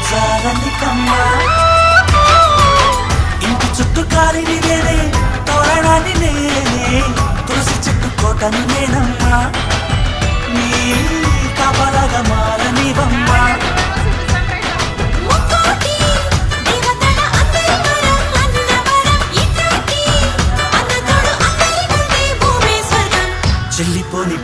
జాలని కమ్మ ఇంటి చుట్టూ కాలిని నేనే తోరణాన్ని నేనే తులసి చెట్టు కోటను నేనమ్మా నీ కాపలాగా మారనివమ్మ చెల్లిపోని